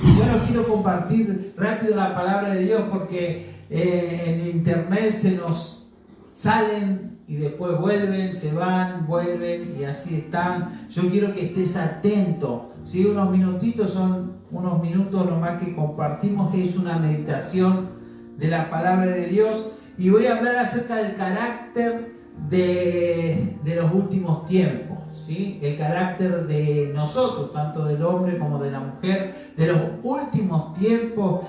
Bueno, quiero compartir rápido la palabra de Dios porque en internet se nos salen y después vuelven, se van, vuelven y así están. Yo quiero que estés atento. ¿Sí? Unos minutitos son unos minutos nomás que compartimos, que es una meditación de la palabra de Dios. Y voy a hablar acerca del carácter de los últimos tiempos, ¿sí? El carácter de nosotros, tanto del hombre como de la mujer, de los últimos tiempos,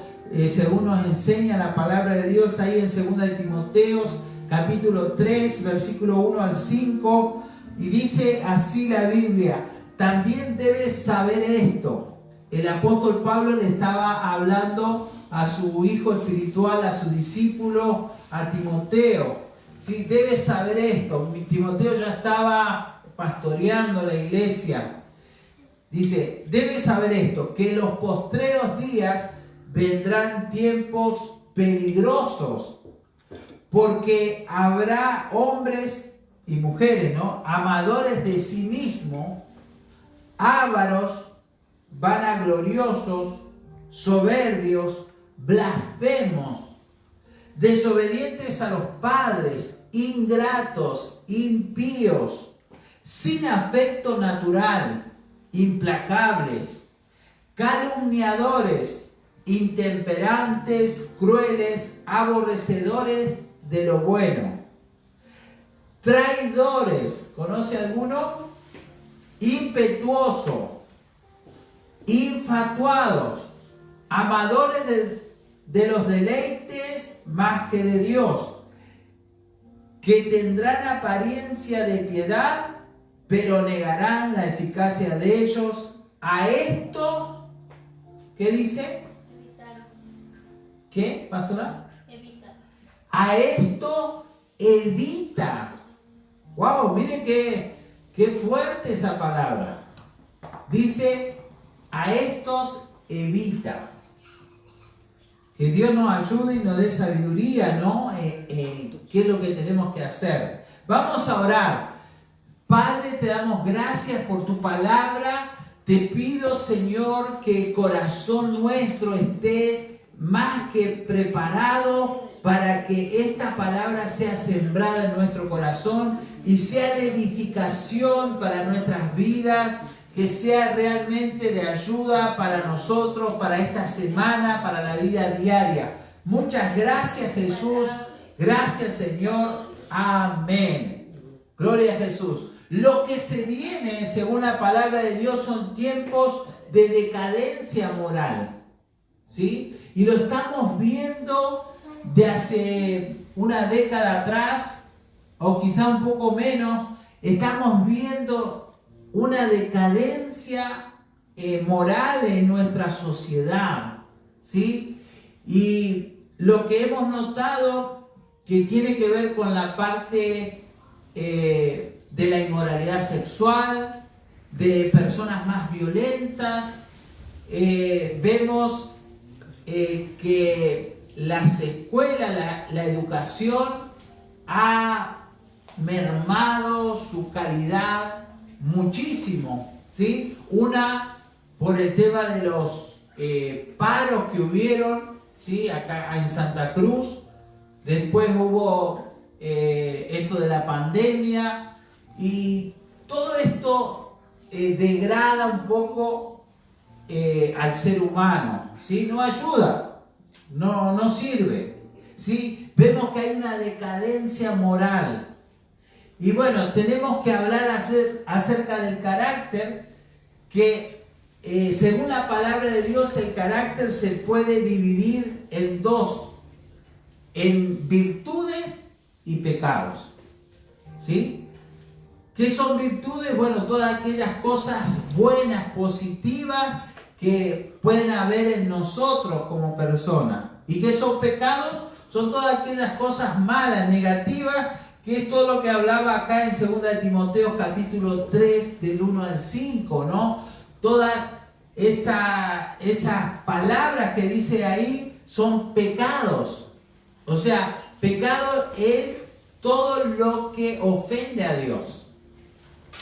según nos enseña la palabra de Dios ahí en 2 de Timoteos, capítulo 3, versículo 1 al 5, y dice así la Biblia: también debes saber esto. El apóstol Pablo le estaba hablando a su hijo espiritual, a su discípulo, a Timoteo. Sí, debes saber esto. Timoteo ya estaba pastoreando la iglesia. Dice, debes saber esto, que en los postreros días vendrán tiempos peligrosos, porque habrá hombres y mujeres, ¿no?, amadores de sí mismos, ávaros, vanagloriosos, soberbios, blasfemos, desobedientes a los padres, ingratos, impíos, sin afecto natural, implacables, calumniadores, intemperantes, crueles, aborrecedores de lo bueno, traidores, ¿conoce alguno?, impetuoso, infatuados, amadores de los deleites más que de Dios, que tendrán apariencia de piedad, pero negarán la eficacia de ellos. A esto, ¿qué dice? Evitar. ¿Qué, pastora? Evitar. A esto evita. ¡Wow! Miren qué fuerte esa palabra. Dice, a estos evita. Que Dios nos ayude y nos dé sabiduría, ¿no? ¿Qué es lo que tenemos que hacer? Vamos a orar. Padre, te damos gracias por tu palabra. Te pido, Señor, que el corazón nuestro esté más que preparado para que esta palabra sea sembrada en nuestro corazón y sea de edificación para nuestras vidas, que sea realmente de ayuda para nosotros, para esta semana, para la vida diaria. Muchas gracias, Jesús. Gracias, Señor. Amén. Gloria a Jesús. Lo que se viene, según la palabra de Dios, son tiempos de decadencia moral, ¿sí? Y lo estamos viendo de hace una década atrás, o quizá un poco menos. Estamos viendo una decadencia moral en nuestra sociedad, ¿sí? Y lo que hemos notado que tiene que ver con la parte de la inmoralidad sexual, de personas más violentas. Vemos que las escuelas, la educación ha mermado su calidad muchísimo, ¿sí? Una, por el tema de los paros que hubieron, ¿sí?, acá en Santa Cruz. Después hubo esto de la pandemia, y todo esto degrada un poco al ser humano, ¿sí? No ayuda, no sirve, ¿sí? Vemos que hay una decadencia moral. Y bueno, tenemos que hablar acerca del carácter, que según la palabra de Dios, el carácter se puede dividir en dos: en virtudes y pecados, ¿sí? ¿Qué son virtudes? Bueno, todas aquellas cosas buenas, positivas que pueden haber en nosotros como personas. ¿Y qué son pecados? Son todas aquellas cosas malas, negativas, que es todo lo que hablaba acá en 2 de Timoteo capítulo 3 del 1 al 5, ¿no? Todas esas palabras que dice ahí son pecados. O sea, pecado es todo lo que ofende a Dios,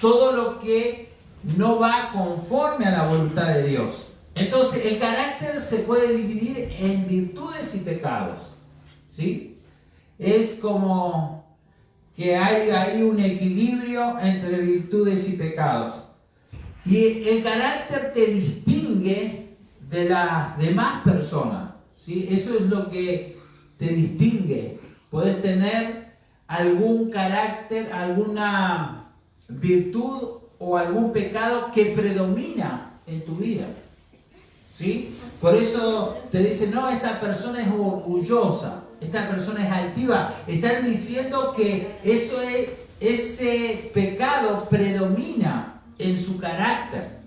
todo lo que no va conforme a la voluntad de Dios. Entonces, el carácter se puede dividir en virtudes y pecados, ¿sí? Es como que hay un equilibrio entre virtudes y pecados. Y el carácter te distingue de las demás personas, ¿sí? Eso es lo que te distingue. Puedes tener algún carácter, alguna virtud o algún pecado que predomina en tu vida, ¿sí? Por eso te dicen, no, esta persona es orgullosa, esta persona es altiva. Están diciendo que ese pecado predomina en su carácter,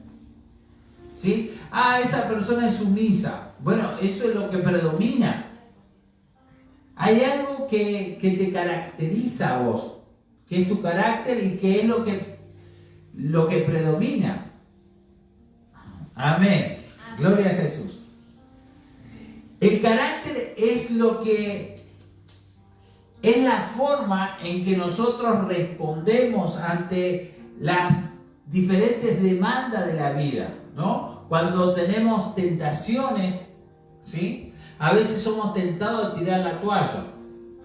¿sí? Ah, esa persona es sumisa. Bueno, eso es lo que predomina. Hay algo que te caracteriza a vos, que es tu carácter y que es lo que predomina. Amén. Gloria a Jesús. El carácter es es la forma en que nosotros respondemos ante las diferentes demandas de la vida, ¿no? Cuando tenemos tentaciones, ¿sí? A veces somos tentados a tirar la toalla,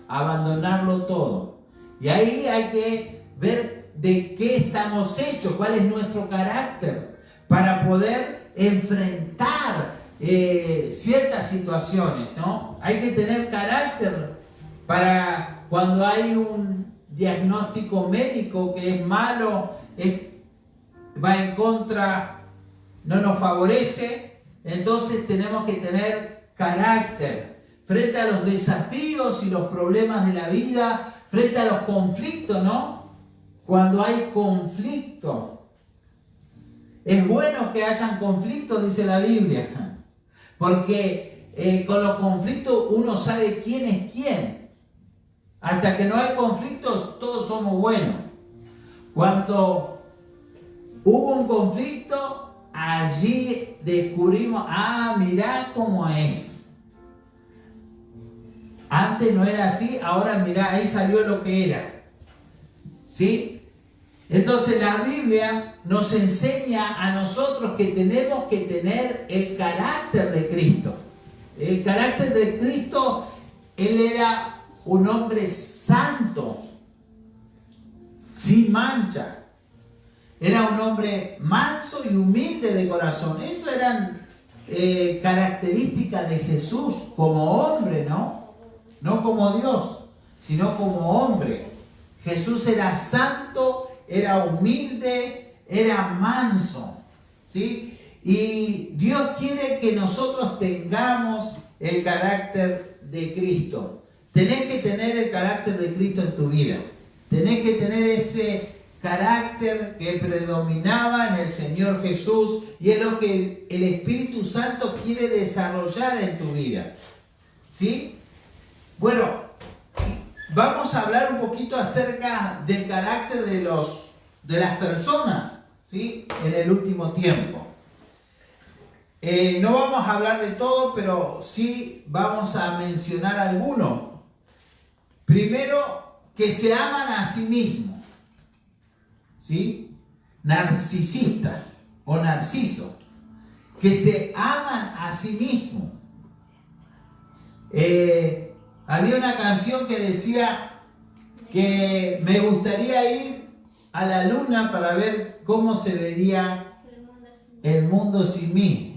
a abandonarlo todo. Y ahí hay que ver de qué estamos hechos, cuál es nuestro carácter, para poder enfrentar ciertas situaciones, ¿no? Hay que tener carácter para cuando hay un diagnóstico médico que es malo, va en contra, no nos favorece, entonces tenemos que tener carácter frente a los desafíos y los problemas de la vida, frente a los conflictos, ¿no? Cuando hay conflicto, es bueno que hayan conflictos, dice la Biblia, porque con los conflictos uno sabe quién es quién. Hasta que no hay conflictos, todos somos buenos. Cuando hubo un conflicto, allí descubrimos, mirá cómo es. Antes no era así, ahora mirá, ahí salió lo que era. ¿Sí? Entonces la Biblia nos enseña a nosotros que tenemos que tener el carácter de Cristo. El carácter de Cristo, Él era un hombre santo, sin mancha. Era un hombre manso y humilde de corazón. Esas eran características de Jesús como hombre, ¿no? No como Dios, sino como hombre. Jesús era santo, era humilde, era manso, ¿sí? Y Dios quiere que nosotros tengamos el carácter de Cristo. Tenés que tener el carácter de Cristo en tu vida. Tenés que tener ese carácter que predominaba en el Señor Jesús y es lo que el Espíritu Santo quiere desarrollar en tu vida. ¿Sí? Bueno, vamos a hablar un poquito acerca del carácter de las personas, ¿sí? En el último tiempo. No vamos a hablar de todo, pero sí vamos a mencionar algunos. Primero, que se aman a sí mismos, ¿sí? Narcisistas o narcisos, que se aman a sí mismos. Había una canción que decía que me gustaría ir a la luna para ver cómo se vería el mundo sin mí.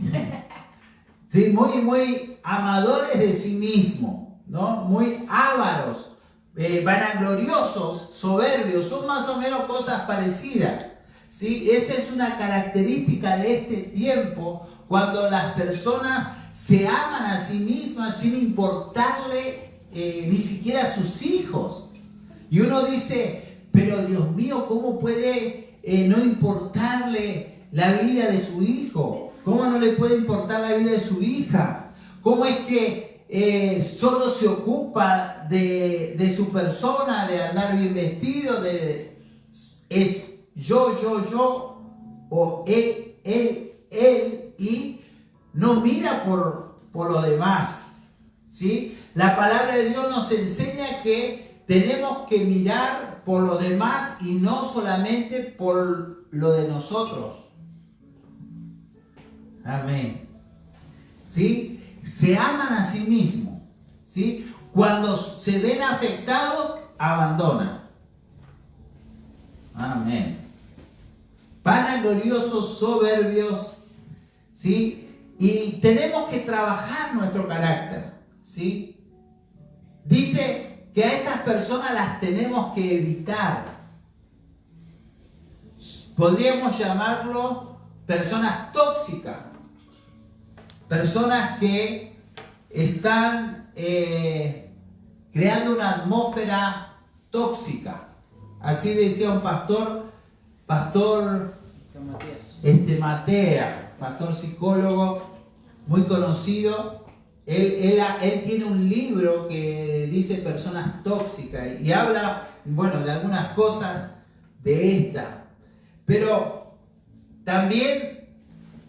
¿Sí? Muy amadores de sí mismos, ¿no? Muy ávaros. Vanagloriosos, soberbios, son más o menos cosas parecidas, ¿sí? Esa es una característica de este tiempo, cuando las personas se aman a sí mismas sin importarle ni siquiera a sus hijos. Y uno dice, pero Dios mío, ¿cómo puede no importarle la vida de su hijo? ¿Cómo no le puede importar la vida de su hija? ¿Cómo es que solo se ocupa de su persona, de andar bien vestido, es yo, o él, y no mira por lo demás, ¿sí? La palabra de Dios nos enseña que tenemos que mirar por lo demás y no solamente por lo de nosotros. Amén. ¿sí? Se aman a sí mismos, ¿sí? Cuando se ven afectados, abandonan. Amén. Vanagloriosos, soberbios, ¿sí? Y tenemos que trabajar nuestro carácter, ¿sí? Dice que a estas personas las tenemos que evitar. Podríamos llamarlo personas tóxicas, personas que están creando una atmósfera tóxica. Así decía un pastor Matea, pastor psicólogo muy conocido. Él tiene un libro que dice personas tóxicas y habla, bueno, de algunas cosas de esta. Pero también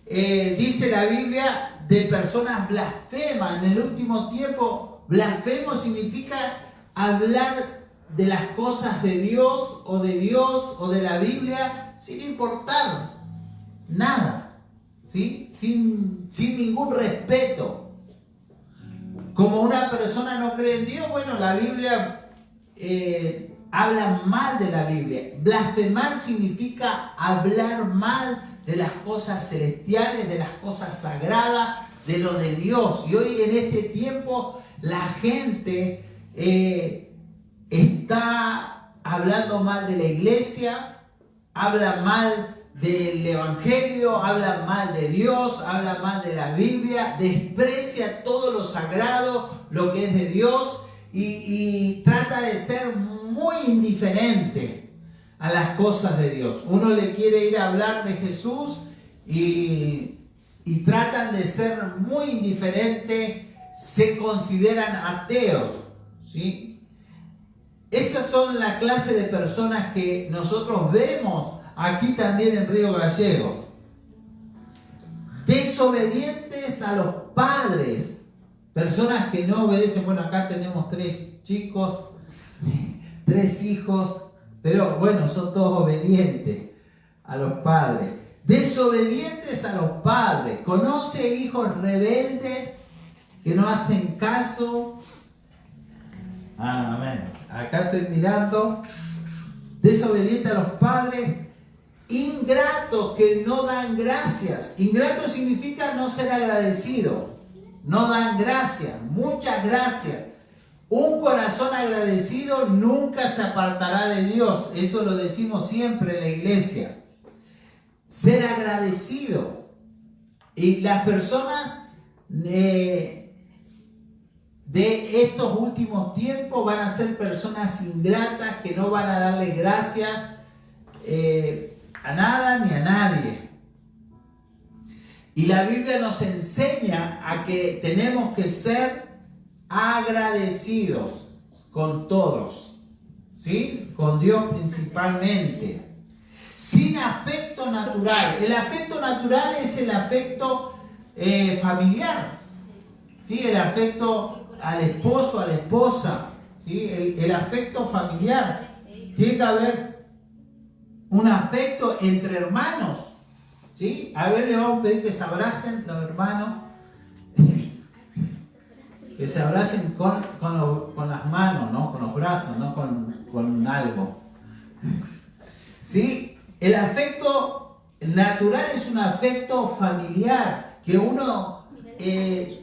dice la Biblia de personas blasfemas. En el último tiempo, blasfemo significa hablar de las cosas de Dios o de la Biblia sin importar nada, ¿sí? Sin ningún respeto. Como una persona no cree en Dios, bueno, la Biblia habla mal de la Biblia. Blasfemar significa hablar mal de las cosas celestiales, de las cosas sagradas, de lo de Dios. Y hoy en este tiempo la gente está hablando mal de la iglesia, habla mal del evangelio, habla mal de Dios, habla mal de la Biblia, desprecia todo lo sagrado, lo que es de Dios, y trata de ser muy indiferente a las cosas de Dios. Uno le quiere ir a hablar de Jesús y tratan de ser muy indiferentes, se consideran ateos, ¿sí? Esas son la clase de personas que nosotros vemos aquí también en Río Gallegos. Desobedientes a los padres, personas que no obedecen. Bueno, acá tenemos 3 chicos, 3 hijos, pero bueno, son todos obedientes a los padres. Desobedientes a los padres. Conoce hijos rebeldes que no hacen caso. Amén. Acá estoy mirando. Desobedientes a los padres. Ingratos que no dan gracias. Ingrato significa no ser agradecido. No dan gracias. Muchas gracias. Un corazón agradecido nunca se apartará de Dios. Eso lo decimos siempre en la iglesia. Ser agradecido. Y las personas de estos últimos tiempos van a ser personas ingratas que no van a darle gracias a nada ni a nadie. Y la Biblia nos enseña a que tenemos que ser agradecidos con todos, ¿sí? Con Dios principalmente. Sin afecto natural. El afecto natural es el afecto familiar, ¿sí? El afecto al esposo, a la esposa, ¿sí? El afecto familiar. Tiene que haber un afecto entre hermanos, ¿sí? A ver, le vamos a pedir que se abracen los hermanos. Que se abracen con las manos, ¿no? Con los brazos, no con algo. ¿Sí? El afecto natural es un afecto familiar que uno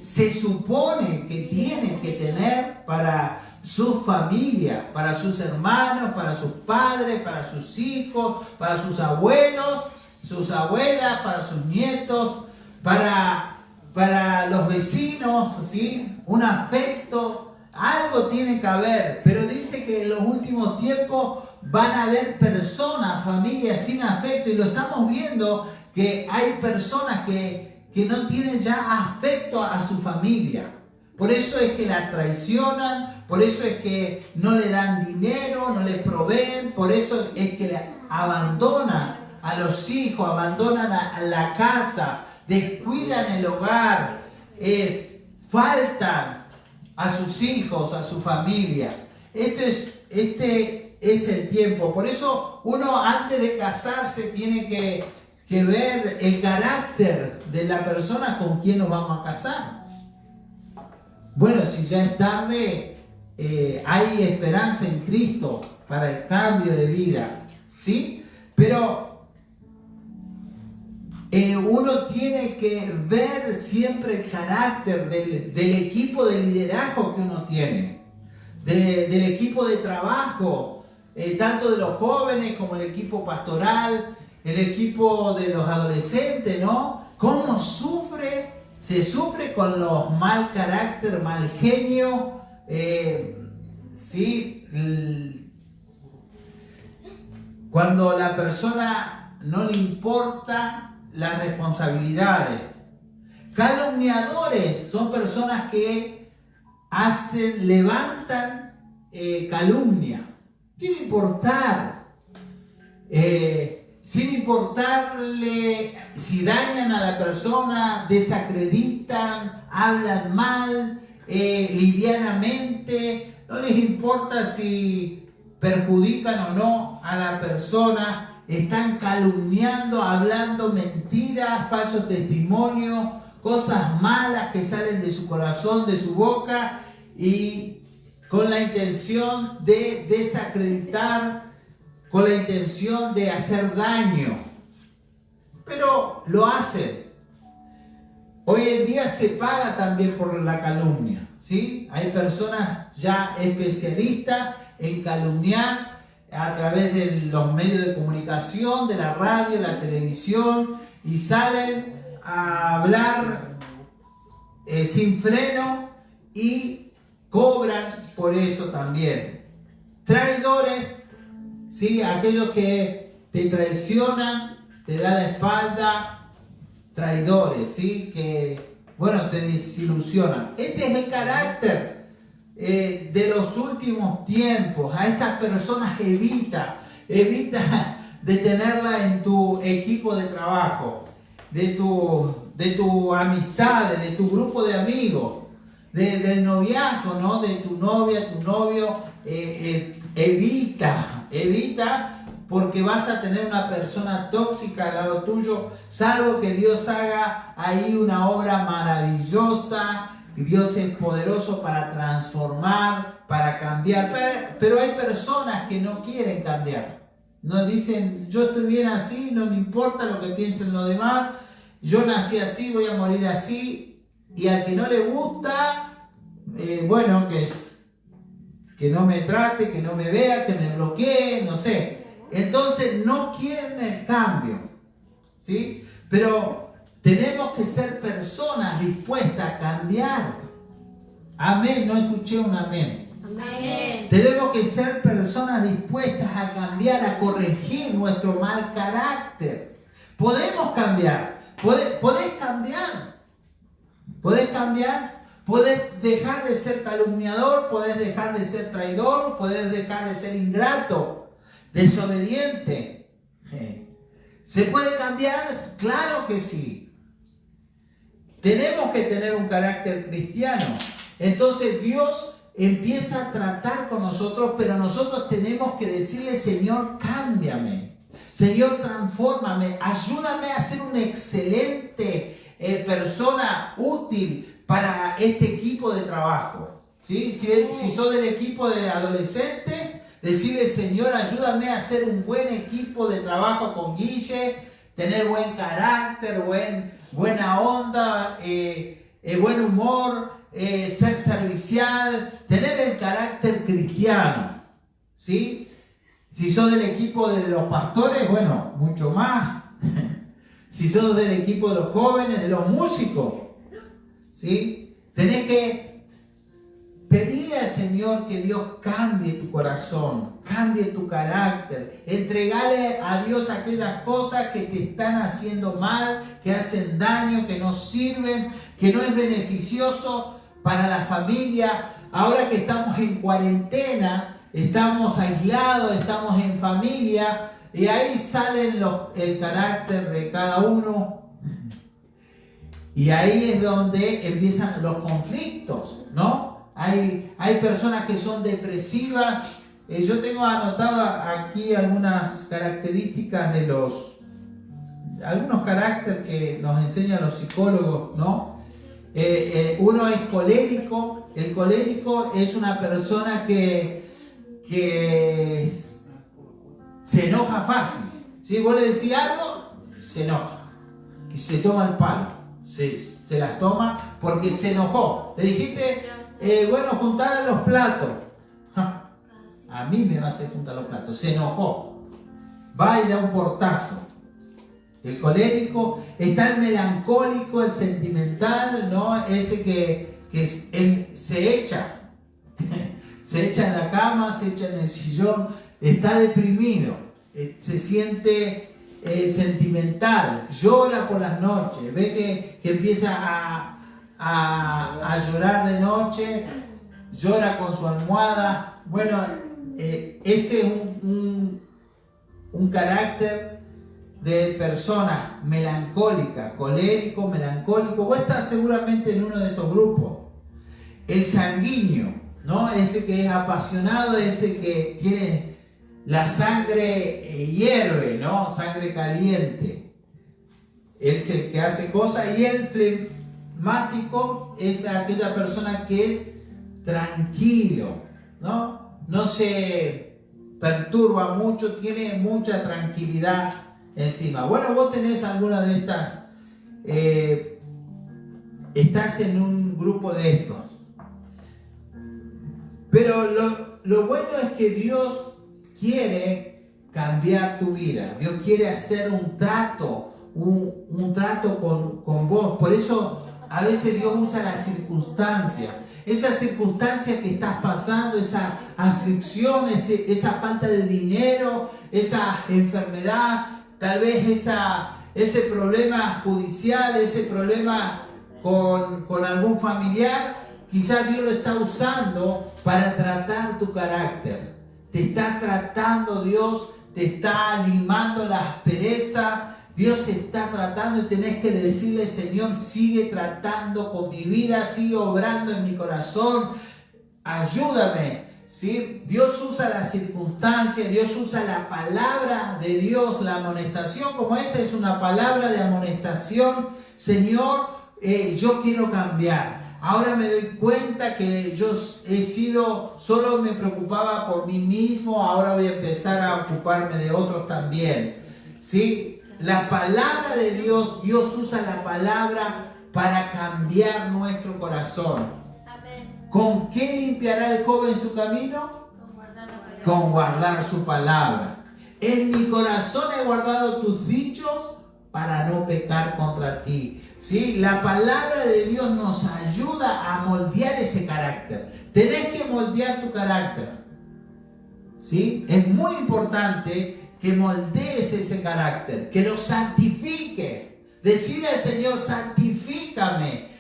se supone que tiene que tener para su familia, para sus hermanos, para sus padres, para sus hijos, para sus abuelos, sus abuelas, para sus nietos, para los vecinos, ¿sí? Un afecto, algo tiene que haber, pero dice que en los últimos tiempos van a haber personas, familias sin afecto, y lo estamos viendo que hay personas que no tienen ya afecto a su familia. Por eso es que la traicionan, por eso es que no le dan dinero, no le proveen, por eso es que abandonan a los hijos, abandonan a la casa, descuidan el hogar, faltan a sus hijos, a su familia. Este es el tiempo. Por eso uno antes de casarse tiene que ver el carácter de la persona con quien nos vamos a casar. Bueno, si ya es tarde, hay esperanza en Cristo para el cambio de vida, ¿sí? Pero uno tiene que ver siempre el carácter del equipo de liderazgo que uno tiene, del equipo de trabajo, tanto de los jóvenes como el equipo pastoral, el equipo de los adolescentes, ¿no? ¿Cómo se sufre con los mal carácter, mal genio? ¿Sí? Cuando la persona no le importa las responsabilidades. Calumniadores son personas que levantan calumnia, sin importar, sin importarle si dañan a la persona, desacreditan, hablan mal, livianamente, no les importa si perjudican o no a la persona. Están calumniando, hablando mentiras, falsos testimonios, cosas malas que salen de su corazón, de su boca, y con la intención de desacreditar, con la intención de hacer daño. Pero lo hacen. Hoy en día se paga también por la calumnia, ¿sí? Hay personas ya especialistas en calumniar a través de los medios de comunicación, de la radio, la televisión, y salen a hablar sin freno y cobran por eso también. Traidores, ¿sí? Aquellos que te traicionan, te dan la espalda, traidores, ¿sí? Que, bueno, te desilusionan. Este es el carácter de los últimos tiempos. A estas personas evita de tenerla en tu equipo de trabajo, de tu amistad, de tu grupo de amigos, del noviazgo, ¿no? De tu novia, tu novio. Evita, porque vas a tener una persona tóxica al lado tuyo, salvo que Dios haga ahí una obra maravillosa. Dios es poderoso para transformar, para cambiar, pero hay personas que no quieren cambiar. No dicen, yo estoy bien así, no me importa lo que piensen los demás, yo nací así, voy a morir así, y al que no le gusta, bueno, que no me trate, que no me vea, que me bloquee, no sé. Entonces no quieren el cambio, ¿sí? Pero tenemos que ser personas dispuestas a cambiar. Amén, no escuché un amén. Amén. Tenemos que ser personas dispuestas a cambiar, a corregir nuestro mal carácter. Podemos cambiar. Podés cambiar. Podés cambiar. Podés dejar de ser calumniador, podés dejar de ser traidor, podés dejar de ser ingrato, desobediente. ¿Se puede cambiar? Claro que sí. Tenemos que tener un carácter cristiano. Entonces Dios empieza a tratar con nosotros, pero nosotros tenemos que decirle, Señor, cámbiame. Señor, transfórmame. Ayúdame a ser una excelente persona útil para este equipo de trabajo. ¿Sí? Si sos del equipo de adolescentes, decirle, Señor, ayúdame a hacer un buen equipo de trabajo con Guille, tener buen carácter, buena onda, buen humor, ser servicial, tener el carácter cristiano, ¿sí? Si sos del equipo de los pastores, bueno, mucho más. Si sos del equipo de los jóvenes, de los músicos, ¿sí? Tenés que pedirle al Señor que Dios cambie tu corazón, cambie tu carácter. Entregale a Dios aquellas cosas que te están haciendo mal, que hacen daño, que no sirven, que no es beneficioso para la familia. Ahora que estamos en cuarentena, estamos aislados, estamos en familia, y ahí salen el carácter de cada uno. Y ahí es donde empiezan los conflictos, ¿no? Hay personas que son depresivas. Yo tengo anotado aquí algunas características algunos caracteres que nos enseñan los psicólogos, ¿no? Uno es colérico. El colérico es una persona que se enoja fácil. ¿Sí? Vos le decís algo, se enoja y se toma el palo. Se las toma porque se enojó. Le dijiste, bueno, juntar los platos. A mí me va a hacer juntar los platos. Se enojó. Va y da un portazo. El colérico. Está el melancólico, el sentimental, ¿no? Ese que se echa. Se echa en la cama, se echa en el sillón. Está deprimido. Se siente sentimental. Llora por las noches. Ve que empieza a llorar de noche. Llora con su almohada. Bueno, ese es un carácter de persona melancólica, colérico, melancólico. Vos estás seguramente en uno de estos grupos. El sanguíneo, ¿no? Ese que es apasionado, ese que tiene la sangre hierve, ¿no? Sangre caliente. Él es el que hace cosas. Y el flemático es aquella persona que es tranquilo, ¿no? No se perturba mucho, tiene mucha tranquilidad encima. Bueno, vos tenés alguna de estas, estás en un grupo de estos. Pero lo bueno es que Dios quiere cambiar tu vida. Dios quiere hacer un trato con vos. Por eso a veces Dios usa la circunstancia. Esa circunstancia que estás pasando, esa aflicción, esa falta de dinero, esa enfermedad, tal vez ese problema judicial, ese problema con algún familiar, quizás Dios lo está usando para tratar tu carácter. Te está tratando Dios, te está limando la aspereza. Dios está tratando y tenés que decirle, Señor, sigue tratando con mi vida, sigue obrando en mi corazón, ayúdame. ¿Sí? Dios usa las circunstancias, Dios usa la palabra de Dios, la amonestación, como esta es una palabra de amonestación. Señor, yo quiero cambiar. Ahora me doy cuenta que yo solo me preocupaba por mí mismo, ahora voy a empezar a ocuparme de otros también. ¿Sí? La palabra de Dios, Dios usa la palabra para cambiar nuestro corazón. Amén. ¿Con qué limpiará el joven su camino? Con guardar su palabra. En mi corazón he guardado tus dichos para no pecar contra ti. ¿Sí? La palabra de Dios nos ayuda a moldear ese carácter. Tenés que moldear tu carácter. ¿Sí? Es muy importante que moldees ese carácter, que lo santifique. Decirle al Señor, santifícame,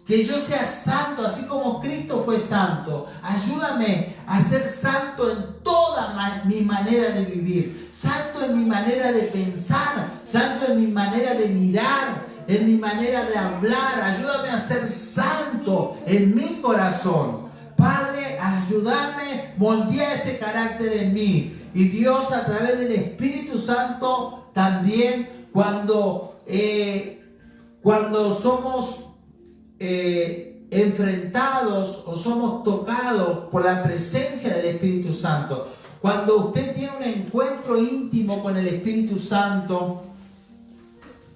que yo sea santo, así como Cristo fue santo. Ayúdame a ser santo en toda mi manera de vivir, santo en mi manera de pensar, santo en mi manera de mirar, en mi manera de hablar. Ayúdame a ser santo en mi corazón. Padre, ayúdame, moldea ese carácter en mí. Y Dios, a través del Espíritu Santo, también cuando somos enfrentados o somos tocados por la presencia del Espíritu Santo, cuando usted tiene un encuentro íntimo con el Espíritu Santo,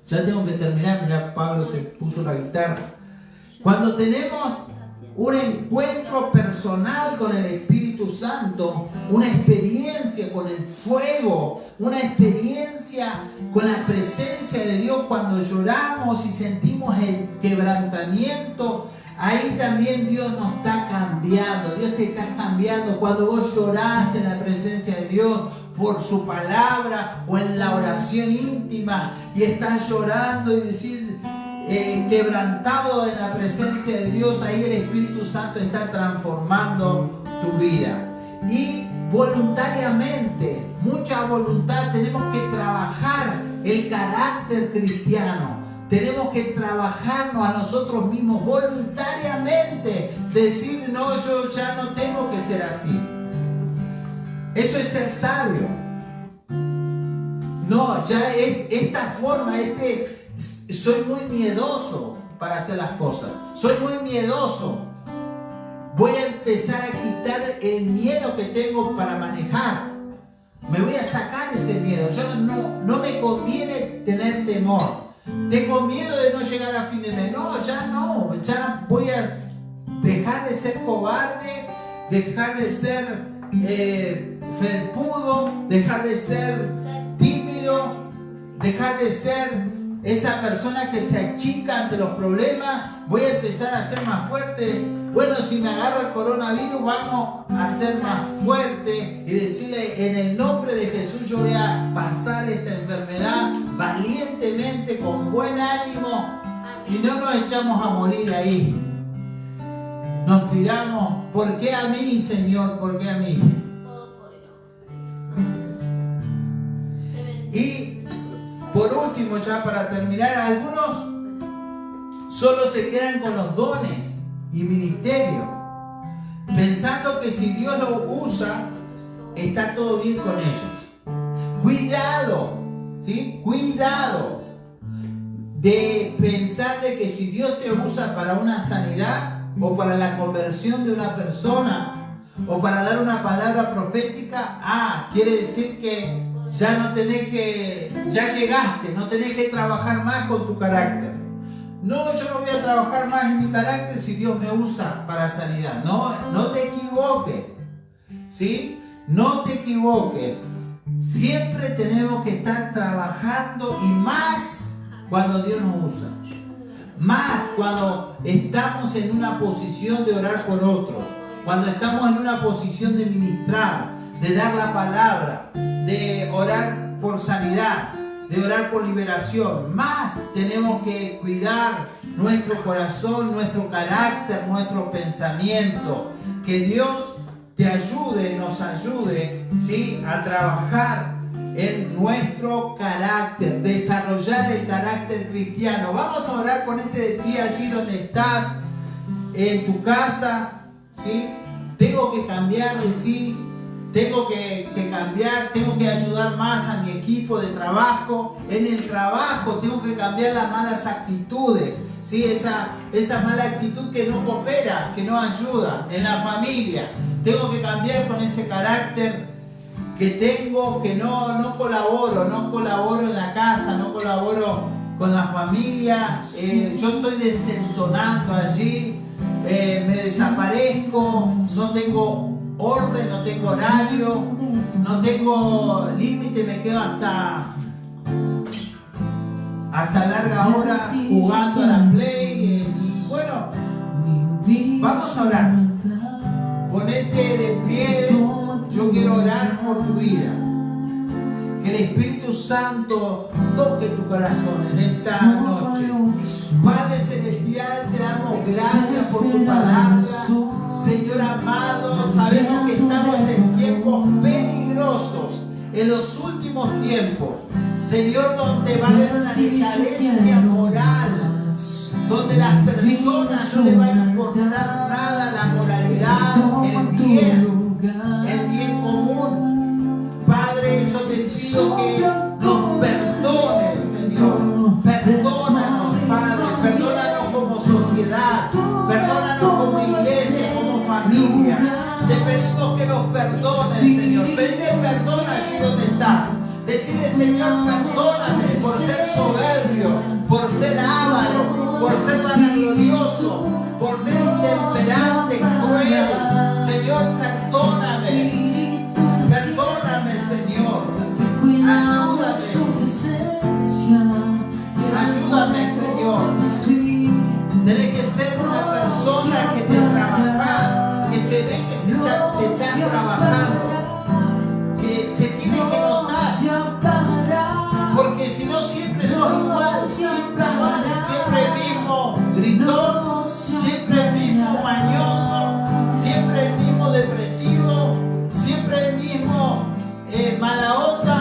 ya tengo que terminar, mira, Pablo se puso la guitarra. Cuando tenemos un encuentro personal con el Espíritu Santo, una experiencia con el fuego, una experiencia con la presencia de Dios, cuando lloramos y sentimos el quebrantamiento, ahí también Dios nos está cambiando. Dios te está cambiando cuando vos llorás en la presencia de Dios por su palabra o en la oración íntima y estás llorando y decir quebrantado en la presencia de Dios. Ahí el Espíritu Santo está transformando tu vida. Y voluntariamente, mucha voluntad, tenemos que trabajar el carácter cristiano. Tenemos que trabajarnos a nosotros mismos voluntariamente. Decir, no, yo ya no tengo que ser así. Eso es ser sabio. no, ya esta forma, soy muy miedoso para hacer las cosas. Soy muy miedoso. Voy a empezar a quitar el miedo que tengo para manejar. Me voy a sacar ese miedo. Yo no me conviene tener temor. Tengo miedo de no llegar a fin de mes. No, ya voy a dejar de ser cobarde, dejar de ser felpudo, dejar de ser tímido, dejar de ser esa persona que se achica ante los problemas. Voy a empezar a ser más fuerte. Bueno, si me agarra el coronavirus, vamos a ser más fuerte y decirle: en el nombre de Jesús yo voy a pasar esta enfermedad valientemente, con buen ánimo, y no nos echamos a morir ahí. Nos tiramos: ¿por qué a mí, Señor? ¿Por qué a mí? Y por último, ya para terminar, algunos solo se quedan con los dones y ministerios, pensando que si Dios lo usa, está todo bien con ellos. Cuidado, ¿sí? Cuidado de pensar de que si Dios te usa para una sanidad, o para la conversión de una persona, o para dar una palabra profética, quiere decir que ya ya llegaste, no tenés que trabajar más con tu carácter. No, yo no voy a trabajar más en mi carácter si Dios me usa para sanidad. No te equivoques, ¿sí? No te equivoques. Siempre tenemos que estar trabajando, y más cuando Dios nos usa. Más cuando estamos en una posición de orar por otros, cuando estamos en una posición de ministrar, de dar la palabra, de orar por sanidad, de orar por liberación. Más tenemos que cuidar nuestro corazón, nuestro carácter, nuestro pensamiento. Que Dios te ayude, nos ayude, ¿sí?, a trabajar en nuestro carácter, desarrollar el carácter cristiano. Vamos a orar, ponete de pie allí donde estás, en tu casa, ¿sí? Tengo que cambiar de sí, tengo que cambiar, tengo que ayudar más a mi equipo de trabajo. En el trabajo tengo que cambiar las malas actitudes, ¿sí? Esa mala actitud que no coopera, que no ayuda. En la familia tengo que cambiar con ese carácter que tengo, que no colaboro en la casa, no colaboro con la familia, yo estoy desentonando allí, me desaparezco, no tengo orden, no tengo horario, no tengo límite, me quedo hasta larga hora jugando a la play. Y bueno, vamos a orar. Ponete de pie. Yo quiero orar por tu vida. Que el Espíritu Santo toque tu corazón en esta noche. Padre Celestial, te damos gracias por tu palabra. Señor amado, sabemos que estamos en tiempos peligrosos, en los últimos tiempos. Señor, donde va a haber una decadencia moral, donde las personas no les va a importar nada la moralidad, el bien común. Padre, yo te pido que nos perdones, Señor. Perdónanos, Padre. Perdónanos como sociedad. Perdónanos como iglesia, como familia. Te pedimos que nos perdones, Señor. Pedile perdón allí donde estás. Decirle: Señor, perdóname por ser soberbio, por ser avaro, por ser vanaglorioso, por ser intemperante, cruel. Señor, perdóname. Perdóname, Señor. Ayúdame, Señor. Tienes que ser una persona que te trabajas, que se ve que te estás trabajando, que se tiene que notar. Porque si no, siempre sos igual, siempre el mismo gritón, siempre el mismo mañoso, siempre el mismo depresivo, siempre el mismo mala onda.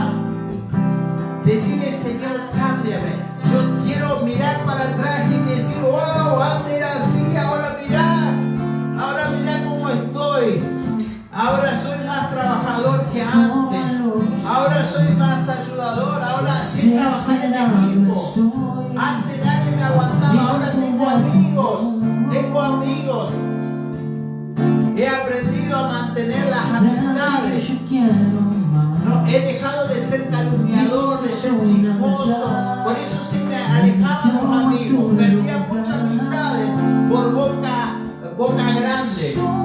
Decirle: Señor, cámbiame. Yo quiero mirar para atrás y decir: wow, antes era así, ahora mirá cómo estoy. Ahora soy más equipo. Antes nadie me aguantaba, ahora tengo amigos. Tengo amigos. He aprendido a mantener las amistades. No, he dejado de ser calumniador, de ser chismoso. Por eso se me alejaban los amigos. Perdía muchas amistades por boca grande.